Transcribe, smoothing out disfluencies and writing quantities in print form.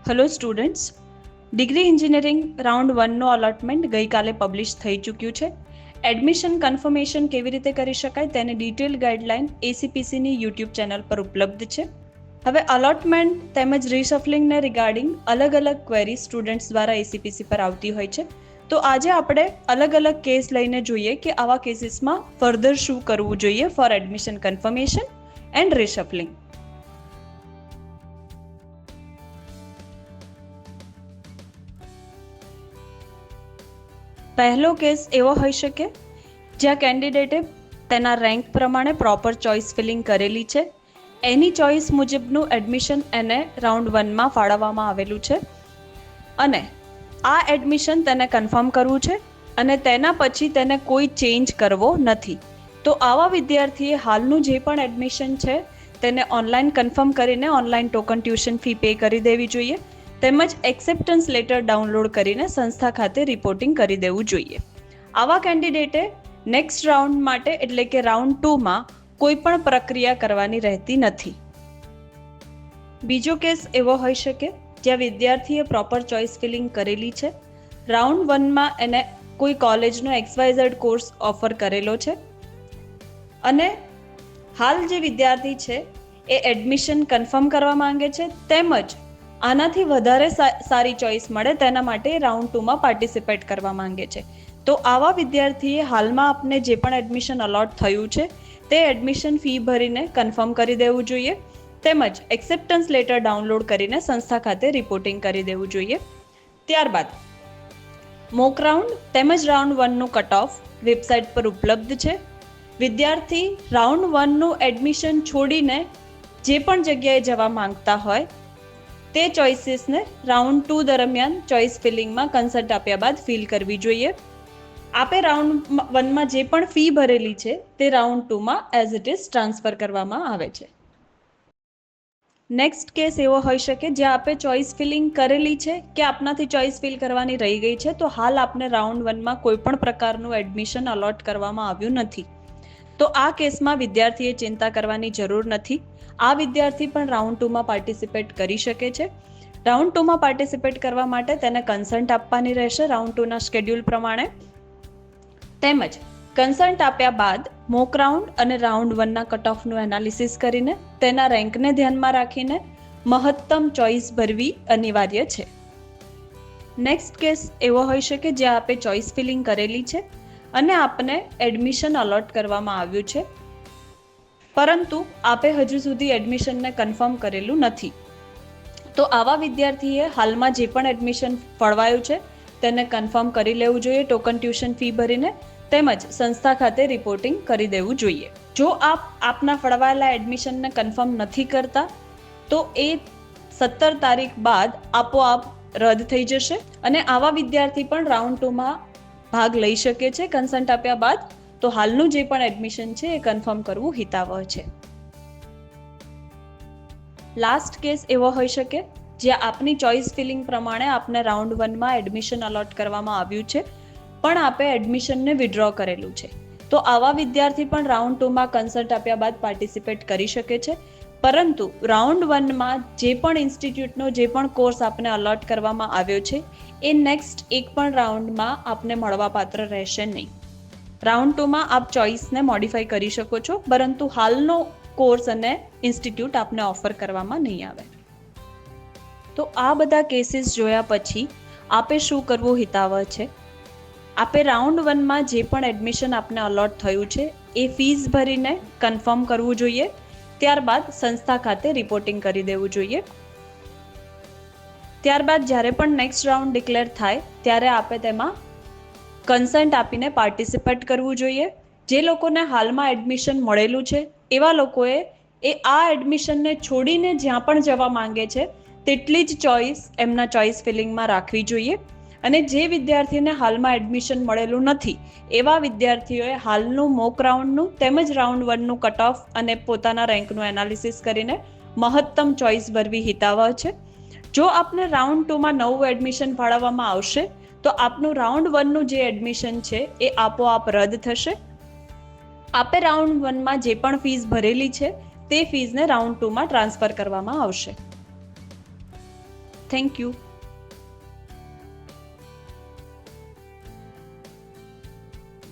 Hello students, degree engineering round 1નો allotment ગઈકાલે publish થઈ ચૂક્યું છે. એડમિશન કન્ફર્મેશન કેવી રીતે કરી શકાય તેની ડિટેલ ગાઈડલાઇન એસીપીસીની યુટ્યુબ ચેનલ પર ઉપલબ્ધ છે. હવે અલોટમેન્ટ તેમજ રીશફલિંગને રિગાર્ડિંગ અલગ અલગ ક્વેરી સ્ટુડન્ટ્સ દ્વારા એસીપીસી પર આવતી હોય છે. તો આજે આપણે અલગ અલગ કેસ લઈને જોઈએ કે આવા કેસીસમાં ફર્ધર શું કરવું જોઈએ ફોર એડમિશન કન્ફર્મેશન એન્ડ રીશફલિંગ. પહેલો કેસ એવો હોઈ શકે જ્યાં કેન્ડિડેટે તેના રેન્ક પ્રમાણે પ્રોપર ચોઇસ ફિલિંગ કરેલી છે, એની ચોઇસ મુજબનું એડમિશન એને રાઉન્ડ 1માં ફાળવવામાં આવેલું છે અને આ એડમિશન તેને કન્ફર્મ કરવું છે અને તેના પછી તેને કોઈ ચેન્જ કરવો નથી. તો આવા વિદ્યાર્થીએ હાલનું જે પણ એડમિશન છે તેને ઓનલાઈન કન્ફર્મ કરીને online token tuition fee pay કરી દેવી જોઈએ, તેમજ એક્સેપ્ટન્સ લેટર ડાઉનલોડ કરીને સંસ્થા ખાતે રિપોર્ટિંગ કરી દેવું જોઈએ. આવા કેન્ડિડેટે નેક્સ્ટ રાઉન્ડ માટે એટલે કે રાઉન્ડ 2માં કોઈ પણ પ્રક્રિયા કરવાની રહેતી નથી. બીજો કેસ એવો હોઈ શકે જ્યાં વિદ્યાર્થીએ પ્રોપર ચોઇસ ફિલિંગ કરેલી છે, રાઉન્ડ 1માં એને કોઈ કોલેજનો XYZ કોર્સ ઓફર કરેલો છે અને હાલ જે વિદ્યાર્થી છે એ એડમિશન કન્ફર્મ કરવા માંગે છે, તેમજ આનાથી વધારે સારી ચોઇસ મળે તેના માટે રાઉન્ડ 2માં પાર્ટિસિપેટ કરવા માંગે છે. તો આવા વિદ્યાર્થીએ હાલમાં આપને જે પણ એડમિશન અલોટ થયું છે તે એડમિશન ફી ભરીને કન્ફર્મ કરી દેવું જોઈએ, તેમજ એક્સેપ્ટન્સ લેટર ડાઉનલોડ કરીને સંસ્થા ખાતે રિપોર્ટિંગ કરી દેવું જોઈએ. ત્યારબાદ મોક રાઉન્ડ તેમજ રાઉન્ડ 1નું કટ ઓફ વેબસાઇટ પર ઉપલબ્ધ છે. વિદ્યાર્થી રાઉન્ડ 1નું એડમિશન છોડીને જે પણ જગ્યાએ જવા માંગતા હોય તે ચોઇસીસને રાઉન્ડ 2 દરમિયાન ચોઇસ ફિલિંગમાં કન્સન્ટ આપ્યા બાદ ફિલ કરવી જોઈએ. આપે રાઉન્ડ 1માં જે પણ ફી ભરેલી છે તે રાઉન્ડ 2માં એઝ ઇટ ઇઝ ટ્રાન્સફર કરવામાં આવે છે. નેક્સ્ટ કેસ એવો હોઈ શકે જ્યાં આપે ચોઇસ ફિલિંગ કરેલી છે કે આપનાથી ચોઇસ ફિલ કરવાની રહી ગઈ છે, તો હાલ આપને રાઉન્ડ 1માં કોઈ પણ પ્રકારનું એડમિશન અલોટ કરવામાં આવ્યું નથી. તો આ કેસમાં વિદ્યાર્થીએ ચિંતા કરવાની જરૂર નથી. આ વિદ્યાર્થી પણ રાઉન્ડ 2માં પાર્ટિસિપેટ કરી શકે છે. રાઉન્ડ 2માં પાર્ટિસિપેટ કરવા માટે તેને કન્સન્ટ આપવાની રહેશે રાઉન્ડ 2ના શેડ્યુલ પ્રમાણે, તેમજ કન્સન્ટ આપ્યા બાદ મોક રાઉન્ડ અને રાઉન્ડ 1ના કટ ઓફનું એનાલિસિસ કરીને તેના રેન્કને ધ્યાનમાં રાખીને મહત્તમ ચોઇસ ભરવી અનિવાર્ય છે. નેક્સ્ટ કેસ એવો હોઈ શકે જ્યાં આપે ચોઇસ ફિલિંગ કરેલી છે અને આપને એડમિશન અલોટ કરવામાં આવ્યું છે, પરંતુ આપે હજુ સુધી એડમિશનને કન્ફર્મ કરેલું નથી. તો આવા વિદ્યાર્થીએ હાલમાં જે પણ એડમિશન ફળવાયું છે તેને કન્ફર્મ કરી લેવું જોઈએ ટોકન ટ્યુશન ફી ભરીને, તેમજ સંસ્થા ખાતે રિપોર્ટિંગ કરી દેવું જોઈએ. જો આપ આપના ફળવાયેલા એડમિશનને કન્ફર્મ નથી કરતા તો એ 17 તારીખ બાદ આપોઆપ રદ થઈ જશે અને આવા વિદ્યાર્થી પણ રાઉન્ડ 2માં ભાગ લઈ શકે છે કન્સન્ટ આપ્યા બાદ. તો હાલનું જે પણ એડમિશન છે એ કન્ફર્મ કરવું હિતાવહ છે. લાસ્ટ કેસ એવો હોઈ શકે જ્યાં આપની ચોઇસ ફિલિંગ પ્રમાણે આપને રાઉન્ડ 1માં એડમિશન અલોટ કરવામાં આવ્યું છે પણ આપે એડમિશનને વિડ્રો કરેલું છે. તો આવા વિદ્યાર્થી પણ રાઉન્ડ 2માં કન્સન્ટ આપ્યા બાદ પાર્ટિસિપેટ કરી શકે છે, પરંતુ રાઉન્ડ 1માં જે પણ ઇન્સ્ટિટ્યૂટનો જે પણ કોર્સ આપને અલોટ કરવામાં આવ્યો છે એ નેક્સ્ટ એક પણ રાઉન્ડમાં આપને મળવાપાત્ર રહેશે નહીં. રાઉન્ડ 2માં આપ ચોઇસને મોડિફાઈ કરી શકો છો, પરંતુ હાલનો કોર્સ અને ઇન્સ્ટિટ્યૂટ આપને ઓફર કરવામાં નહીં આવે. તો આ બધા કેસીસ જોયા પછી આપે શું કરવું હિતાવહ છે? આપે રાઉન્ડ 1માં જે પણ એડમિશન આપને અલોટ થયું છે એ ફીસ ભરીને કન્ફર્મ કરવું જોઈએ, ત્યારબાદ સંસ્થા ખાતે રિપોર્ટિંગ કરી દેવું જોઈએ. ત્યારબાદ જ્યારે પણ નેક્સ્ટ રાઉન્ડ ડિક્લેર થાય ત્યારે આપે તેમાં કન્સન્ટ આપીને પાર્ટિસિપેટ કરવું જોઈએ. જે લોકોને હાલમાં એડમિશન મળેલું છે એવા લોકોએ આ એડમિશનને છોડીને જ્યાં પણ જવા માંગે છે તેટલી જ ચોઇસ એમના ચોઇસ ફિલિંગમાં રાખવી જોઈએ. અને જે વિદ્યાર્થીને હાલમાં એડમિશન મળેલું નથી એવા વિદ્યાર્થીઓએ હાલનું મોક રાઉન્ડનું તેમજ રાઉન્ડ 1નું કટ ઓફ અને પોતાના રેન્કનું એનાલિસિસ કરીને મહત્તમ ચોઇસ ભરવી હિતાવહ છે. જો આપને રાઉન્ડ 2માં નવું એડમિશન ફાળવવામાં આવશે તો આપનું રાઉન્ડ 1નું જે એડમિશન છે એ આપોઆપ રદ થશે. આપે રાઉન્ડ 1માં જે પણ ફીસ ભરેલી છે તે ફીસને રાઉન્ડ 2માં ટ્રાન્સફર કરવામાં આવશે. Thank you.